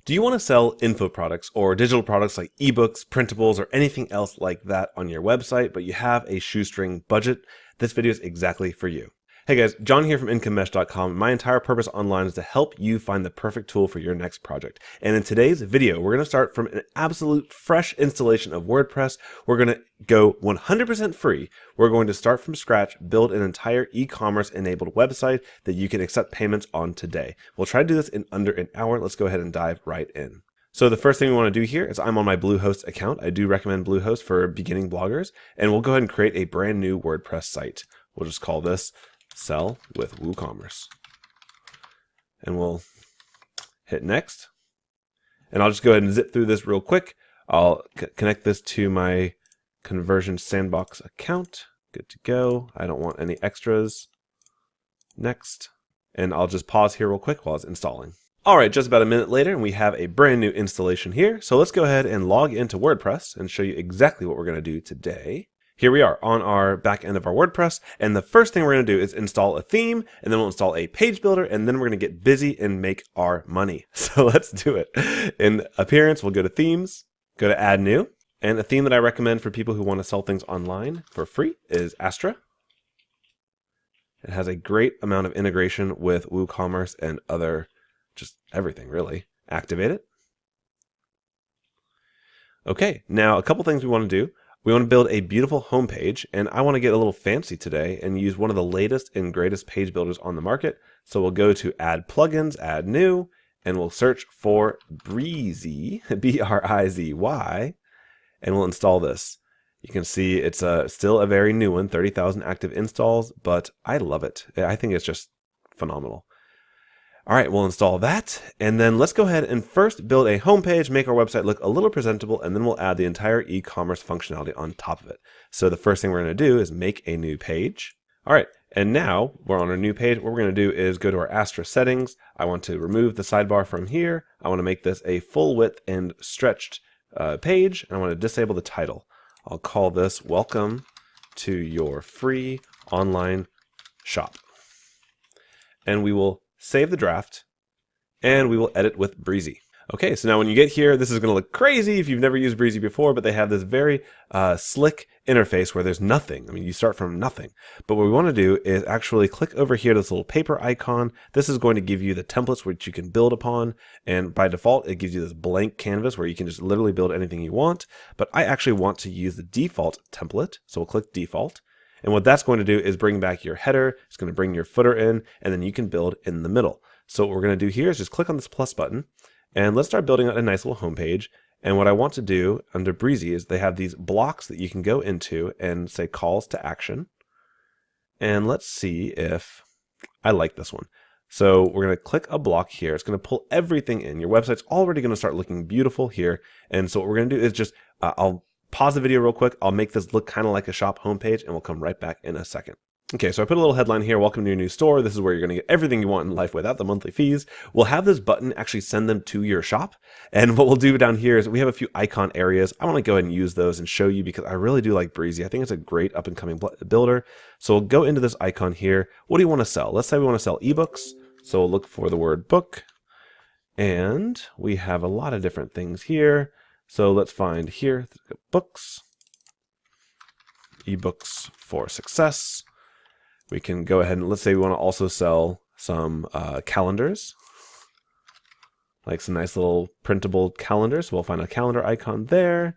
Do you want to sell info products or digital products like ebooks, printables, or anything else like that on your website, but you have a shoestring budget? This video is exactly for you. Hey guys, John here from IncomeMesh.com. My entire purpose online is to help you find the perfect tool for your next project. And in today's video, we're going to start from an absolute fresh installation of WordPress. We're going to go 100% free. We're going to start from scratch, build an entire e-commerce enabled website that you can accept payments on today. We'll try to do this in under an hour. Let's go ahead and dive right in. So the first thing we want to do here is I'm on my Bluehost account. I do recommend Bluehost for beginning bloggers, and we'll go ahead and create a brand new WordPress site. We'll just call this Sell with WooCommerce. And we'll hit next. And I'll just go ahead and zip through this real quick. I'll connect this to my Conversion Sandbox account. Good to go. I don't want any extras. Next. And I'll just pause here real quick while it's installing. All right, just about a minute later, and we have a brand new installation here. So let's go ahead and log into WordPress and show you exactly what we're going to do today. Here we are on our back end of our WordPress, and the first thing we're going to do is install a theme, and then we'll install a page builder, and then we're going to get busy and make our money. So let's do it. In Appearance, we'll go to Themes, go to Add New, and a theme that I recommend for people who want to sell things online for free is Astra. It has a great amount of integration with WooCommerce and other, just everything really. Activate it. Okay, now a couple things we want to do. We want to build a beautiful homepage, and I want to get a little fancy today and use one of the latest and greatest page builders on the market. So we'll go to Add Plugins, Add New, and we'll search for Brizy, B-R-I-Z-Y, and we'll install this. You can see it's still a very new one, 30,000 active installs, but I love it. I think it's just phenomenal. All right, we'll install that, and then let's go ahead and first build a homepage, make our website look a little presentable, and then we'll add the entire e-commerce functionality on top of it. So the first thing we're going to do is make a new page. All right, and now we're on our new page. What we're going to do is go to our Astra settings. I want to remove the sidebar from here. I want to make this a full width and stretched page, and I want to disable the title. I'll call this Welcome to Your Free Online Shop. And we will save the draft, and we will edit with Brizy. Okay, so now when you get here, this is going to look crazy if you've never used Brizy before, but they have this very slick interface where there's nothing. I mean, you start from nothing. But what we want to do is actually click over here to this little paper icon. This is going to give you the templates which you can build upon, and by default, it gives you this blank canvas where you can just literally build anything you want. But I actually want to use the default template, so we'll click Default. And what that's going to do is bring back your header, it's going to bring your footer in, and then you can build in the middle. So what we're going to do here is just click on this plus button, and let's start building a nice little homepage. And what I want to do under Brizy is they have these blocks that you can go into and say calls to action. And let's see if I like this one. So we're going to click a block here. It's going to pull everything in. Your website's already going to start looking beautiful here. And so what we're going to do is just, I'll pause the video real quick. I'll make this look kind of like a shop homepage, and we'll come right back in a second. Okay, so I put a little headline here, welcome to your new store. This is where you're going to get everything you want in life without the monthly fees. We'll have this button actually send them to your shop. And what we'll do down here is we have a few icon areas. I want to go ahead and use those and show you because I really do like Brizy. I think it's a great up and coming builder. So we'll go into this icon here. What do you want to sell? Let's say we want to sell ebooks. So we'll look for the word book. And we have a lot of different things here. So let's find here, books, ebooks for success. We can go ahead and let's say we want to also sell some calendars, like some nice little printable calendars. So we'll find a calendar icon there.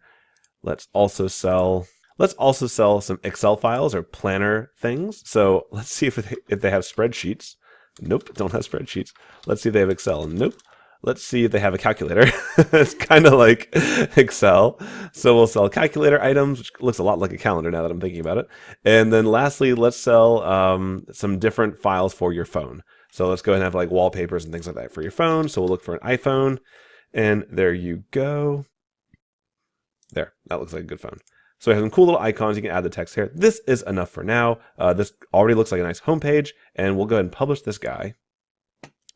Let's also sell some Excel files or planner things. So let's see if they have spreadsheets. Nope, don't have spreadsheets. Let's see if they have Excel. Nope. Let's see if they have a calculator. It's kind of like Excel. So we'll sell calculator items, which looks a lot like a calendar now that I'm thinking about it. And then lastly, let's sell some different files for your phone. So let's go ahead and have like wallpapers and things like that for your phone. So we'll look for an iPhone. And there you go. There, that looks like a good phone. So we have some cool little icons. You can add the text here. This is enough for now. This already looks like a nice homepage. And we'll go ahead and publish this guy.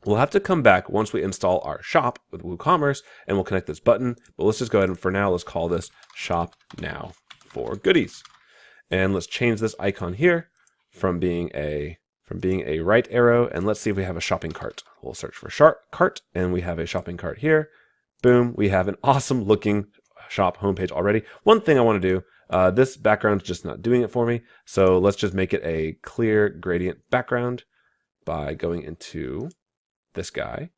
We'll have to come back once we install our shop with WooCommerce, and we'll connect this button. But let's just go ahead and for now, let's call this Shop Now for Goodies. And let's change this icon here from being a right arrow, and let's see if we have a shopping cart. We'll search for cart, and we have a shopping cart here. Boom, we have an awesome looking shop homepage already. One thing I want to do, this background's just not doing it for me. So let's just make it a clear gradient background by going into this guy.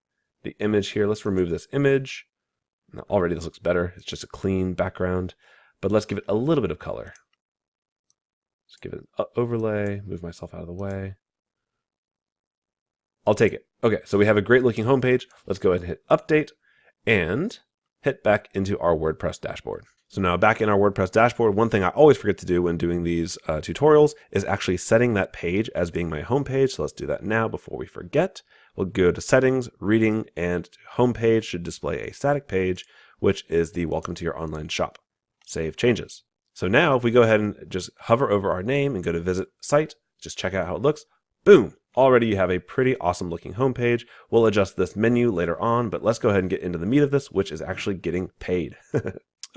The image here, let's remove this image. Now, already this looks better. It's just a clean background, but let's give it a little bit of color. Let's give it an overlay, move myself out of the way. I'll take it. Okay, so we have a great looking homepage. Let's go ahead and hit update and hit back into our WordPress dashboard. So now back in our WordPress dashboard, one thing I always forget to do when doing these tutorials is actually setting that page as being my homepage. So let's do that now before we forget. We'll go to settings, reading, and homepage should display a static page, which is the welcome to your online shop. Save changes. So now if we go ahead and just hover over our name and go to visit site, just check out how it looks. Boom. Already you have a pretty awesome looking homepage. We'll adjust this menu later on, but let's go ahead and get into the meat of this, which is actually getting paid.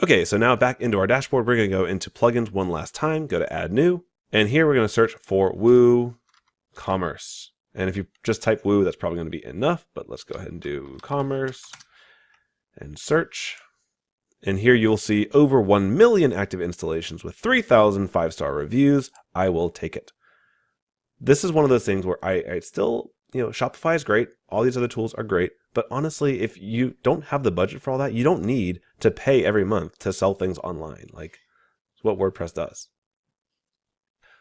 Okay, so now back into our dashboard, we're going to go into plugins one last time, go to add new, and here we're going to search for WooCommerce. And if you just type Woo, that's probably going to be enough, but let's go ahead and do WooCommerce and search. And here you'll see over 1 million active installations with 3,000 5-star reviews. I will take it. This is one of those things where I still, Shopify is great. All these other tools are great. But honestly, if you don't have the budget for all that, you don't need to pay every month to sell things online. Like, it's what WordPress does.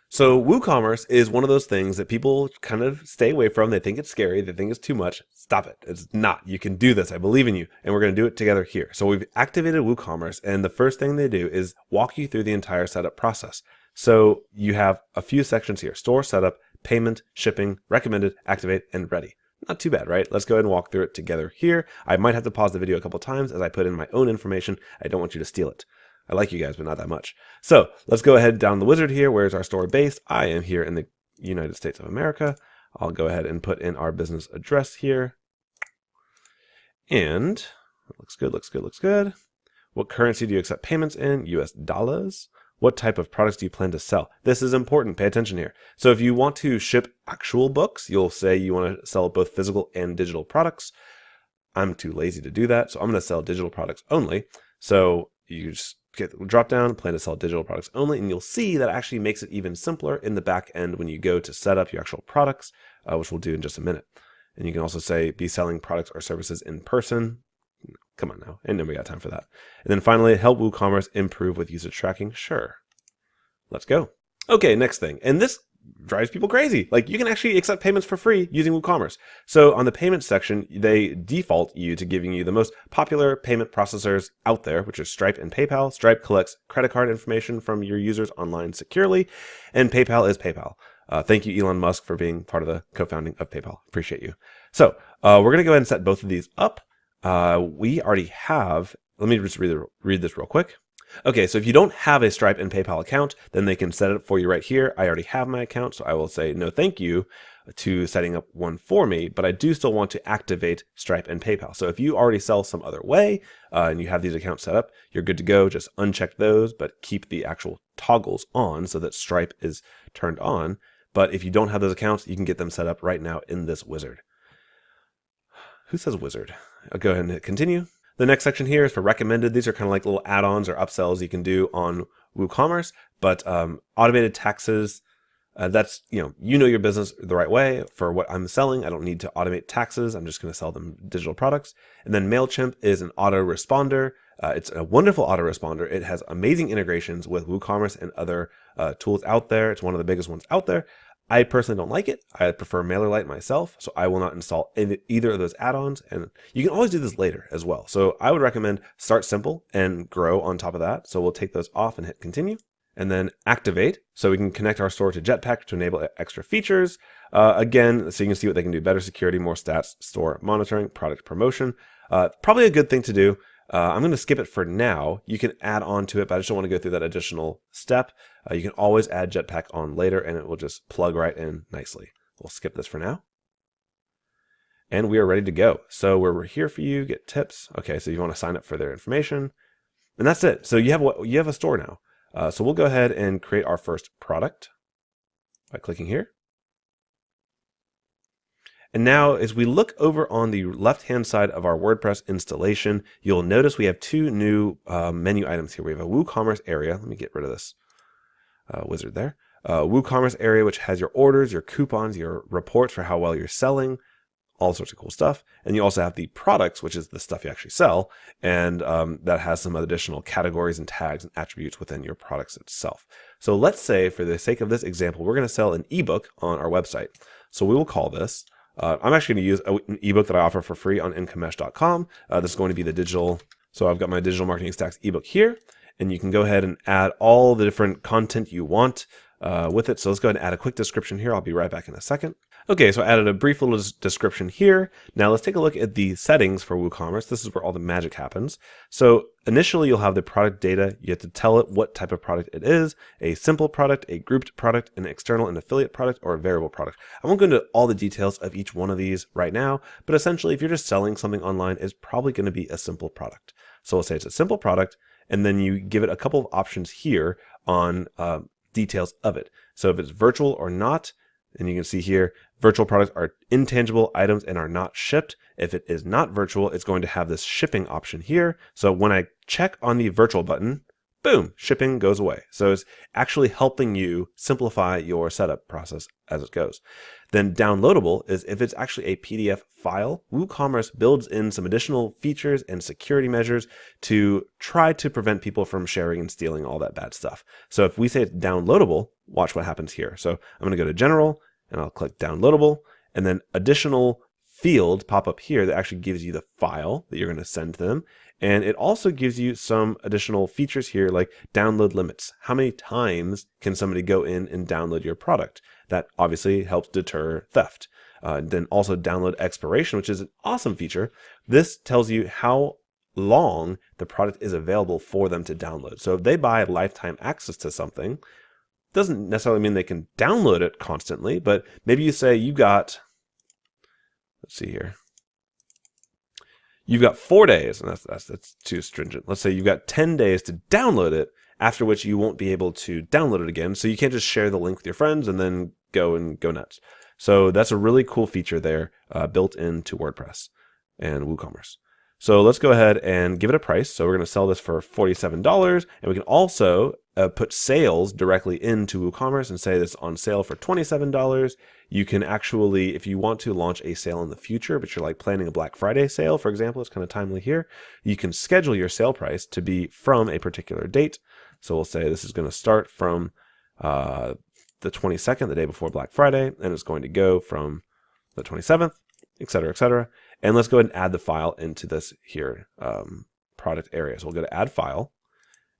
So WooCommerce is one of those things that people kind of stay away from. They think it's scary. They think it's too much. Stop it. It's not. You can do this. I believe in you. And we're going to do it together here. So we've activated WooCommerce. And the first thing they do is walk you through the entire setup process. So you have a few sections here: store setup, payment, shipping, recommended, activate, and ready. Not too bad, right? Let's go ahead and walk through it together here. I might have to pause the video a couple times as I put in my own information. I don't want you to steal it. I like you guys, but not that much. So let's go ahead down the wizard here. Where's our store based? I am here in the United States of America. I'll go ahead and put in our business address here. And it looks good, looks good, looks good. What currency do you accept payments in? US dollars. What type of products do you plan to sell? This is important. Pay attention here. So if you want to ship actual books, you'll say you want to sell both physical and digital products. I'm too lazy to do that, so I'm going to sell digital products only. So you just get the drop down, plan to sell digital products only, and you'll see that actually makes it even simpler in the back end when you go to set up your actual products, which we'll do in just a minute. And you can also say be selling products or services in person. Come on now, and then we got time for that. And then finally, help WooCommerce improve with user tracking. Sure. Let's go. Okay, next thing. And this drives people crazy. Like, you can actually accept payments for free using WooCommerce. So on the payments section, they default you to giving you the most popular payment processors out there, which are Stripe and PayPal. Stripe collects credit card information from your users online securely, and PayPal is PayPal. Thank you, Elon Musk, for being part of the co-founding of PayPal. Appreciate you. So we're going to go ahead and set both of these up. We already have, let me just read this real quick. Okay, so if you don't have a Stripe and PayPal account, then they can set it up for you right here. I already have my account, so I will say no thank you to setting up one for me, but I do still want to activate Stripe and PayPal. So if you already sell some other way and you have these accounts set up, you're good to go. Just uncheck those, but keep the actual toggles on so that Stripe is turned on. But if you don't have those accounts, you can get them set up right now in this wizard. Who says wizard? I'll go ahead and hit continue. The next section here is for recommended. These are kind of like little add-ons or upsells you can do on WooCommerce, but automated taxes, that's, you know your business the right way. For what I'm selling, I don't need to automate taxes. I'm just going to sell them digital products. And then MailChimp is an autoresponder. It's a wonderful autoresponder. It has amazing integrations with WooCommerce and other tools out there. It's one of the biggest ones out there. I personally don't like it. I prefer MailerLite myself, so I will not install either of those add-ons. And you can always do this later as well. So I would recommend start simple and grow on top of that. So we'll take those off and hit continue. And then activate, so we can connect our store to Jetpack to enable extra features. Again, so you can see what they can do: better security, more stats, store monitoring, product promotion. Probably a good thing to do. I'm going to skip it for now. You can add on to it, but I just don't want to go through that additional step. You can always add Jetpack on later, and it will just plug right in nicely. We'll skip this for now. And we are ready to go. So we're here for you. Get tips. Okay, so you want to sign up for their information. And that's it. So you have a store now. So we'll go ahead and create our first product by clicking here. And now as we look over on the left-hand side of our WordPress installation, you'll notice we have two new menu items here. We have a WooCommerce area. Let me get rid of this wizard there. WooCommerce area, which has your orders, your coupons, your reports for how well you're selling, all sorts of cool stuff. And you also have the products, which is the stuff you actually sell. And that has some additional categories and tags and attributes within your products itself. So let's say for the sake of this example, we're going to sell an ebook on our website. So we will call this, I'm actually going to use an ebook that I offer for free on incomemesh.com. This is going to be the digital. So I've got my digital marketing stacks ebook here, and you can go ahead and add all the different content you want with it. So let's go ahead and add a quick description here. I'll be right back in a second. Okay, so I added a brief little description here. Now let's take a look at the settings for WooCommerce. This is where all the magic happens. So initially you'll have the product data. You have to tell it what type of product it is: a simple product, a grouped product, an external and affiliate product, or a variable product. I won't go into all the details of each one of these right now, but essentially if you're just selling something online, it's probably going to be a simple product. So we'll say it's a simple product, and then you give it a couple of options here on details of it. So if it's virtual or not, and you can see here, virtual products are intangible items and are not shipped. If it is not virtual, it's going to have this shipping option here. So when I check on the virtual button, boom, shipping goes away. So it's actually helping you simplify your setup process as it goes. Then downloadable is if it's actually a PDF file. WooCommerce builds in some additional features and security measures to try to prevent people from sharing and stealing all that bad stuff. So if we say it's downloadable, watch what happens here. So I'm going to go to General, and I'll click Downloadable, and then additional fields pop up here that actually gives you the file that you're going to send to them. And it also gives you some additional features here like download limits. How many times can somebody go in and download your product? That obviously helps deter theft. Then also download expiration, which is an awesome feature. This tells you how long the product is available for them to download. So if they buy lifetime access to something, doesn't necessarily mean they can download it constantly, but maybe you say you got, let's see here, you've got 4 days, and that's too stringent. Let's say you've got 10 days to download it, after which you won't be able to download it again. So you can't just share the link with your friends and then go nuts. So that's a really cool feature there built into WordPress and WooCommerce. So let's go ahead and give it a price. So we're going to sell this for $47, and we can also put sales directly into WooCommerce and say this on sale for $27. You can actually, if you want to launch a sale in the future, but you're like planning a Black Friday sale, for example, it's kind of timely here, you can schedule your sale price to be from a particular date. So we'll say this is going to start from the 22nd, the day before Black Friday, and it's going to go from the 27th, et cetera, et cetera. And let's go ahead and add the file into this here product area. So we'll go to add file,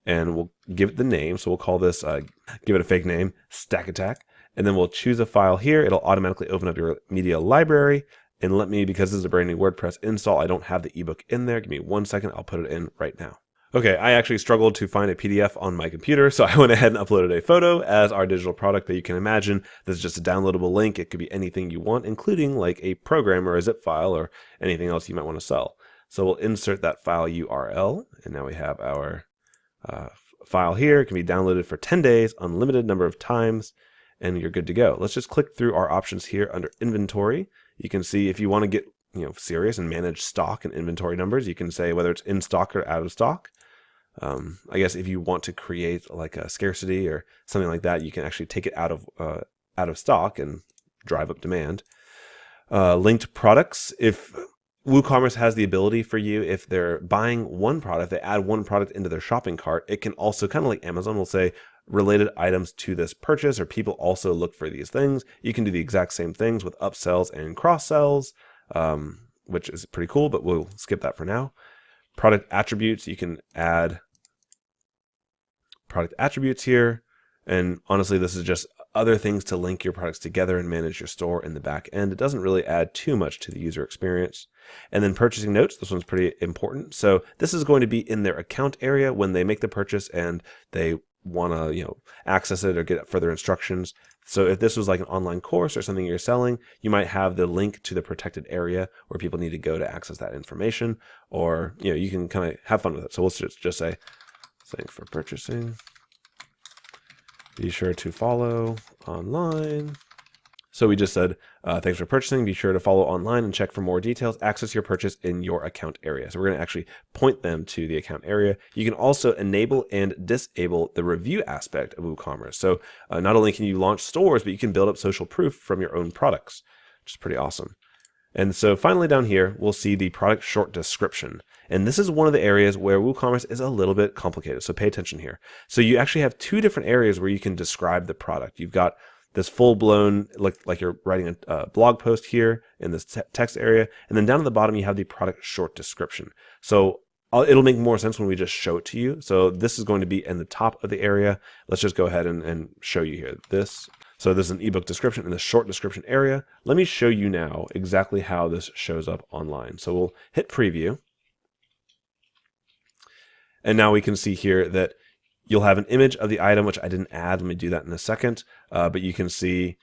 and we'll give it the name. So we'll call this, give it a fake name, Stack Attack. And then we'll choose a file here. It'll automatically open up your media library. And let me, because this is a brand new WordPress install, I don't have the ebook in there. Give me 1 second. I'll put it in right now. Okay, I actually struggled to find a PDF on my computer, so I went ahead and uploaded a photo as our digital product that you can imagine. This is just a downloadable link. It could be anything you want, including like a program or a zip file or anything else you might want to sell. So we'll insert that file URL, and now we have our file here. It can be downloaded for 10 days, unlimited number of times, and you're good to go. Let's just click through our options here under inventory. You can see if you want to get serious and manage stock and inventory numbers, you can say whether it's in stock or out of stock. I guess if you want to create like a scarcity or something like that, you can actually take it out of stock and drive up demand. Linked products. If WooCommerce has the ability for you, if they're buying one product, they add one product into their shopping cart, it can also, kind of like Amazon will say, related items to this purchase, or people also look for these things. You can do the exact same things with upsells and cross-sells, which is pretty cool, but we'll skip that for now. Product attributes, you can add product attributes here. And honestly, this is just other things to link your products together and manage your store in the back end. It doesn't really add too much to the user experience. And then purchasing notes, this one's pretty important. So this is going to be in their account area when they make the purchase and they want to, access it or get further instructions. So if this was like an online course or something you're selling, you might have the link to the protected area where people need to go to access that information, or, you can kind of have fun with it. So let's just say, thanks for purchasing. Be sure to follow online So we just said, thanks for purchasing. Be sure to follow online and check for more details. Access your purchase in your account area. So we're going to actually point them to the account area. You can also enable and disable the review aspect of WooCommerce. So not only can you launch stores, but you can build up social proof from your own products, which is pretty awesome. And so finally down here, we'll see the product short description. And this is one of the areas where WooCommerce is a little bit complicated. So pay attention here. So you actually have two different areas where you can describe the product. You've got this full-blown, like you're writing a blog post here in this text area. And then down at the bottom, you have the product short description. So it'll make more sense when we just show it to you. So this is going to be in the top of the area. Let's just go ahead and show you here. So this is an ebook description in the short description area. Let me show you now exactly how this shows up online. So we'll hit preview. And now we can see here that you'll have an image of the item, which I didn't add. Let me do that in a second. But you can see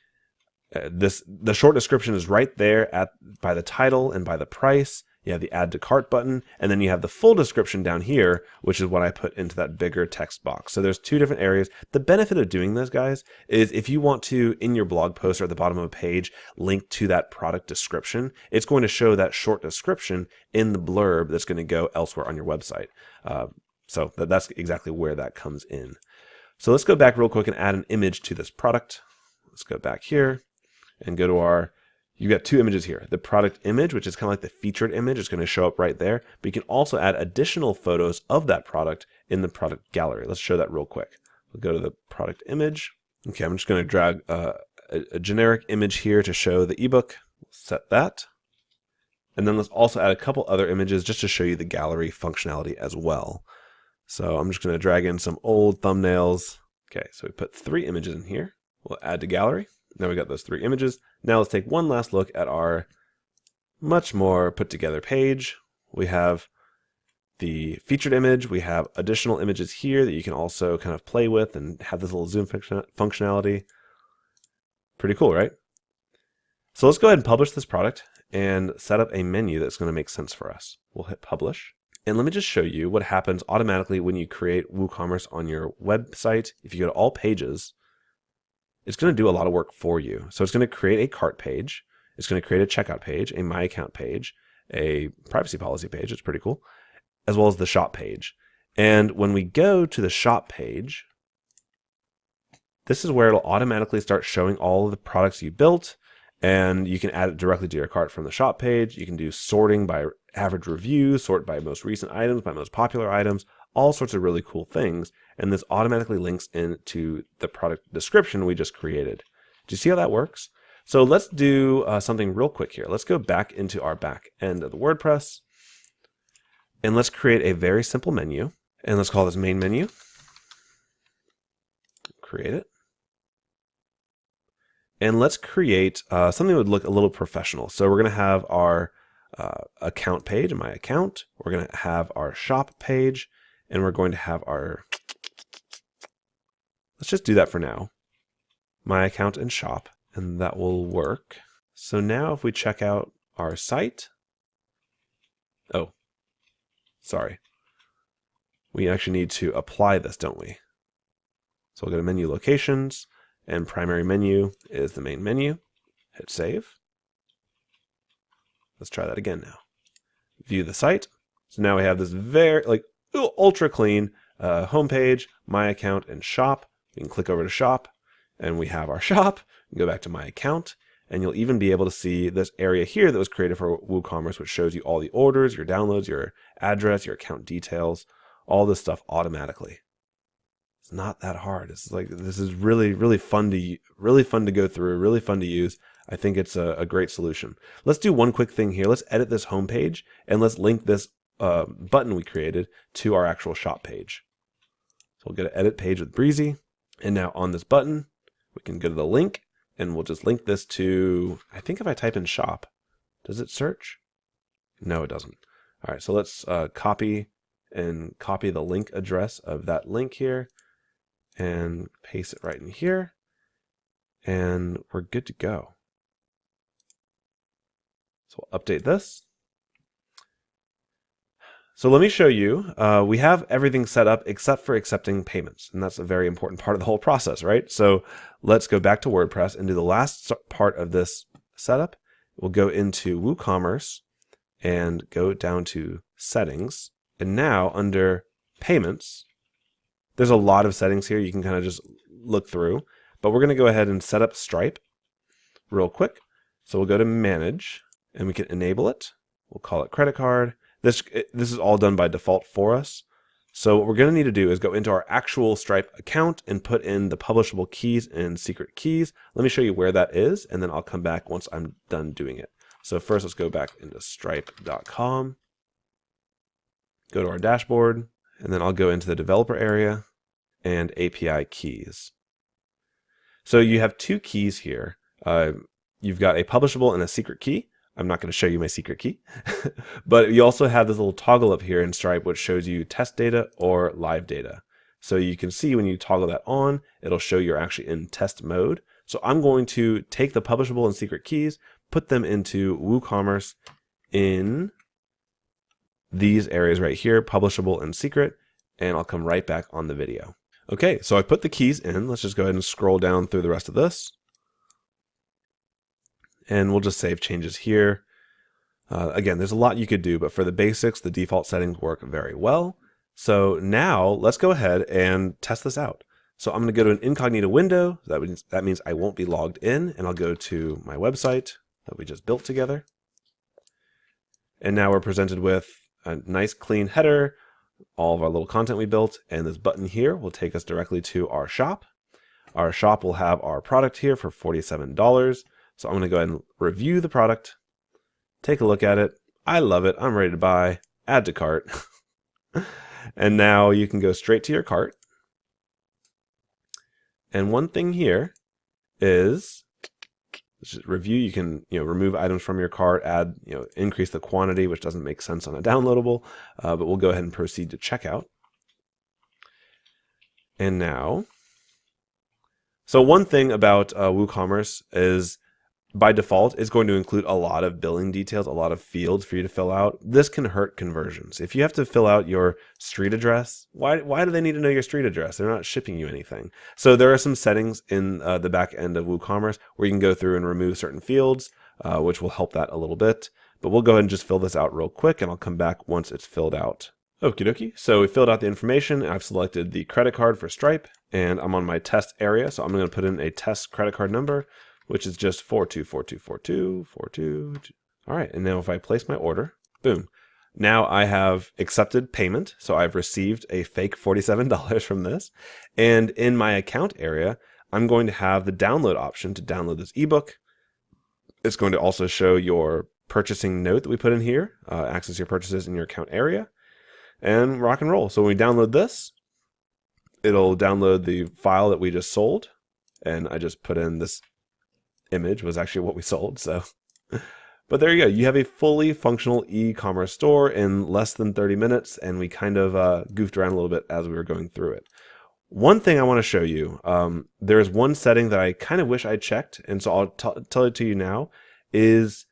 the short description is right there by the title and by the price. You have the add to cart button, and then you have the full description down here, which is what I put into that bigger text box. So there's two different areas. The benefit of doing this, guys, is if you want to, in your blog post or at the bottom of a page, link to that product description, it's going to show that short description in the blurb that's going to go elsewhere on your website. So that's exactly where that comes in. So let's go back real quick and add an image to this product. Let's go back here and go to you've got two images here. The product image, which is kind of like the featured image, is going to show up right there. But you can also add additional photos of that product in the product gallery. Let's show that real quick. We'll go to the product image. Okay, I'm just going to drag a generic image here to show the ebook. Set that. And then let's also add a couple other images just to show you the gallery functionality as well. So I'm just going to drag in some old thumbnails. Okay, so we put 3 images in here. We'll add to gallery. Now we got those 3 images. Now let's take one last look at our much more put together page. We have the featured image. We have additional images here that you can also kind of play with and have this little zoom functionality. Pretty cool, right? So let's go ahead and publish this product and set up a menu that's going to make sense for us. We'll hit publish. And let me just show you what happens automatically when you create WooCommerce on your website. If you go to all pages, it's going to do a lot of work for you. So it's going to create a cart page. It's going to create a checkout page, a My Account page, a privacy policy page. It's pretty cool, as well as the shop page. And when we go to the shop page, this is where it'll automatically start showing all of the products you built, and you can add it directly to your cart from the shop page. You can do sorting by average reviews, sort by most recent items, by most popular items, all sorts of really cool things. And this automatically links into the product description we just created. Do you see how that works? So let's do something real quick here. Let's go back into our back end of the WordPress, and let's create a very simple menu. And let's call this main menu. Create it. And let's create something that would look a little professional. So we're going to have our account page, My Account. We're going to have our shop page, and we're going to have our, let's just do that for now, My Account and shop, and that will work. So now if we check out our site, oh, sorry. We actually need to apply this, don't we? So we'll go to menu locations, and primary menu is the main menu. Hit save. Let's try that again now. View the site. So now we have this very ultra clean homepage, My Account and shop. We can click over to shop, and we have our shop. Go back to My Account, and you'll even be able to see this area here that was created for WooCommerce, which shows you all the orders, your downloads, your address, your account details, all this stuff automatically. It's not that hard. This is really fun to go through, really fun to use. I think it's a great solution. Let's do one quick thing here. Let's edit this homepage, and let's link this button we created to our actual shop page. So we'll go to edit page with Brizy, and now on this button, we can go to the link, and we'll just link this to, I think if I type in shop, does it search? No, it doesn't. All right, so let's copy the link address of that link here, and paste it right in here, and we're good to go. So we'll update this. So let me show you. We have everything set up except for accepting payments. And that's a very important part of the whole process, right? So let's go back to WordPress and do the last part of this setup. We'll go into WooCommerce and go down to settings. And now under payments, there's a lot of settings here. You can kind of just look through, but we're going to go ahead and set up Stripe real quick. So we'll go to manage and we can enable it. We'll call it credit card. This is all done by default for us. So what we're going to need to do is go into our actual Stripe account and put in the publishable keys and secret keys. Let me show you where that is, and then I'll come back once I'm done doing it. So first, let's go back into stripe.com, go to our dashboard, and then I'll go into the developer area and API keys. So you have two keys here. You've got a publishable and a secret key. I'm not going to show you my secret key, but you also have this little toggle up here in Stripe which shows you test data or live data. So you can see when you toggle that on, it'll show you're actually in test mode. So I'm going to take the publishable and secret keys, put them into WooCommerce in these areas right here, publishable and secret, and I'll come right back on the video. Okay, so I put the keys in. Let's just go ahead and scroll down through the rest of this. And we'll just save changes here. Again, there's a lot you could do, but for the basics, the default settings work very well. So now let's go ahead and test this out. So I'm going to go to an incognito window. That means I won't be logged in, and I'll go to my website that we just built together. And now we're presented with a nice clean header, all of our little content we built, and this button here will take us directly to our shop. Our shop will have our product here for $47. So I'm going to go ahead and review the product, take a look at it. I love it. I'm ready to buy. Add to cart. And now you can go straight to your cart. And one thing here is review. You can remove items from your cart, add, increase the quantity, which doesn't make sense on a downloadable. But we'll go ahead and proceed to checkout. And now, so one thing about WooCommerce is, by default, it's going to include a lot of billing details, a lot of fields for you to fill out. This can hurt conversions. If you have to fill out your street address, why do they need to know your street address? They're not shipping you anything. So there are some settings in the back end of WooCommerce where you can go through and remove certain fields, which will help that a little bit. But we'll go ahead and just fill this out real quick, and I'll come back once it's filled out. Okie dokie. So we filled out the information. I've selected the credit card for Stripe, and I'm on my test area. So I'm going to put in a test credit card number, which is just 42424242. All right, and now if I place my order, boom. Now I have accepted payment, so I've received a fake $47 from this. And in my account area, I'm going to have the download option to download this ebook. It's going to also show your purchasing note that we put in here, access your purchases in your account area, and rock and roll. So when we download this, it'll download the file that we just sold, and I just put in this image was actually what we sold. So, but there you go. You have a fully functional e-commerce store in less than 30 minutes, and we kind of goofed around a little bit as we were going through it. One thing I want to show you, there is one setting that I kind of wish I checked, and so I'll tell it to you now, is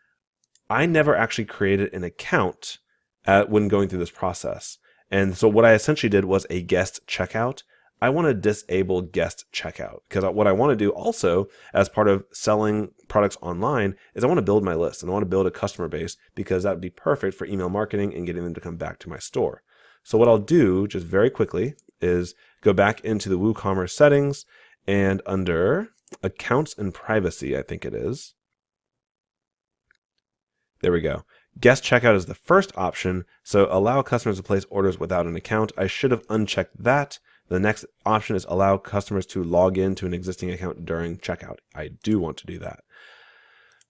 I never actually created an account when going through this process. And so what I essentially did was a guest checkout. I want to disable guest checkout because what I want to do also as part of selling products online is I want to build my list and I want to build a customer base because that would be perfect for email marketing and getting them to come back to my store. So what I'll do just very quickly is go back into the WooCommerce settings and under accounts and privacy, I think it is. There we go. Guest checkout is the first option. So allow customers to place orders without an account. I should have unchecked that. The next option is allow customers to log into an existing account during checkout. I do want to do that.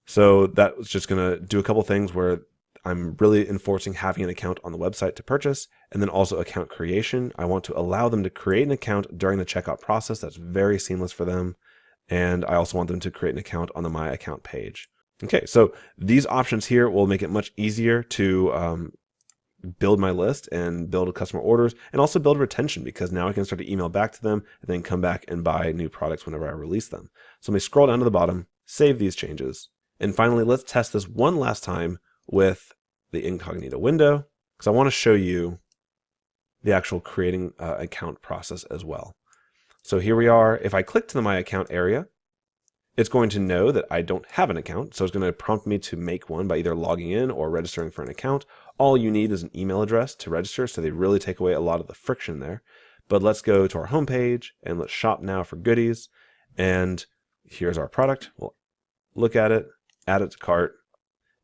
So that was just going to do a couple things where I'm really enforcing having an account on the website to purchase, and then also account creation. I want to allow them to create an account during the checkout process. That's very seamless for them. And I also want them to create an account on the My Account page. Okay, so these options here will make it much easier to build my list and build customer orders and also build retention because now I can start to email back to them and then come back and buy new products whenever I release them. So let me scroll down to the bottom, save these changes. And finally, let's test this one last time with the incognito window. because I want to show you the actual creating account process as well. So here we are. If I click to the My Account area, it's going to know that I don't have an account. So it's going to prompt me to make one by either logging in or registering for an account. All you need is an email address to register, so they really take away a lot of the friction there. But let's go to our homepage and let's shop now for goodies. And here's our product. We'll look at it, add it to cart.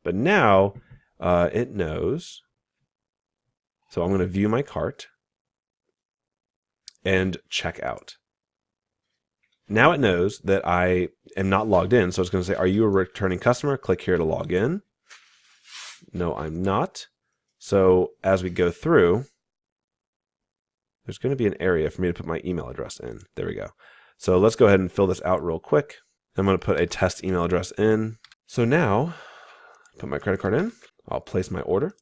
But now it knows. So I'm going to view my cart and check out. Now it knows that I am not logged in. So it's going to say, are you a returning customer? Click here to log in. No, I'm not. So as we go through, there's going to be an area for me to put my email address in. There we go. So let's go ahead and fill this out real quick. I'm going to put a test email address in. So now, put my credit card in. I'll place my order.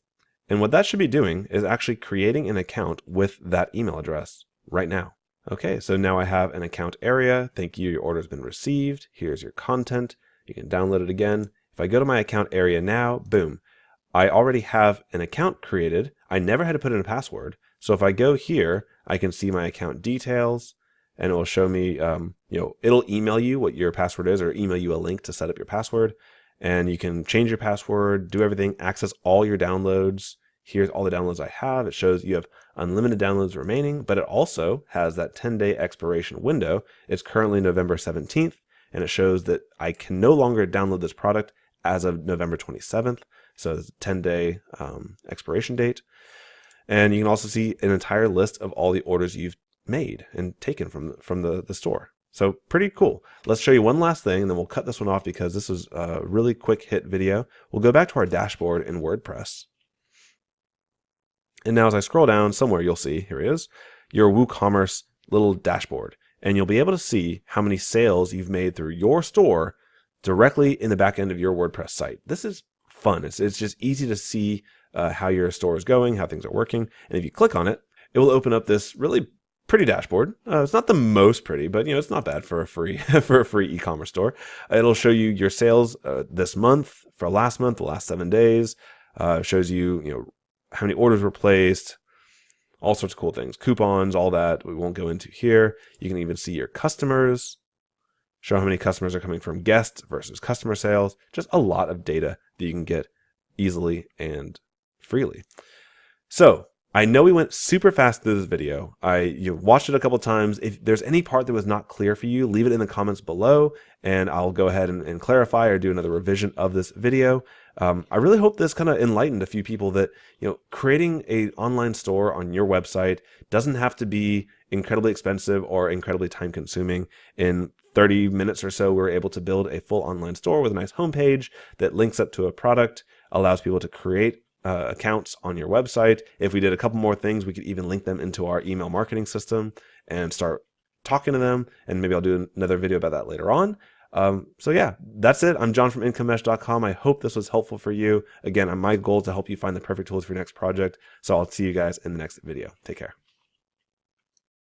And what that should be doing is actually creating an account with that email address right now. Okay, so now I have an account area. Thank you, your order has been received. Here's your content. You can download it again. If I go to my account area now, boom, I already have an account created. I never had to put in a password. So if I go here, I can see my account details, and it will show me, it'll email you what your password is, or email you a link to set up your password. And you can change your password, do everything, access all your downloads. Here's all the downloads I have. It shows you have unlimited downloads remaining, but it also has that 10-day expiration window. It's currently November 17th, and it shows that I can no longer download this product as of November 27th. So it's a 10-day expiration date. And you can also see an entire list of all the orders you've made and taken from the store. So pretty cool. Let's show you one last thing, and then we'll cut this one off because this is a really quick hit video. We'll go back to our dashboard in WordPress. And now as I scroll down somewhere, you'll see, here it is, your WooCommerce little dashboard. And you'll be able to see how many sales you've made through your store directly in the back end of your WordPress site. This is fun. It's just easy to see how your store is going, how things are working. And if you click on it, it will open up this really pretty dashboard. It's not the most pretty, but it's not bad for a free for a free e-commerce store. It'll show you your sales this month, for last month, the last 7 days. Shows you how many orders were placed, all sorts of cool things, coupons, all that we won't go into here. You can even see your customers, show how many customers are coming from guests versus customer sales. Just a lot of data that you can get easily and freely. So I know we went super fast through this video. You watched it a couple times. If there's any part that was not clear for you, leave it in the comments below, and I'll go ahead and clarify or do another revision of this video. I really hope this kind of enlightened a few people that creating an online store on your website doesn't have to be incredibly expensive or incredibly time consuming. In 30 minutes or so, we're able to build a full online store with a nice homepage that links up to a product, allows people to create accounts on your website. If we did a couple more things, we could even link them into our email marketing system and start talking to them. And maybe I'll do another video about that later on. So yeah, that's it. I'm John from IncomeMesh.com. I hope this was helpful for you. Again, my goal is to help you find the perfect tools for your next project. So I'll see you guys in the next video. Take care.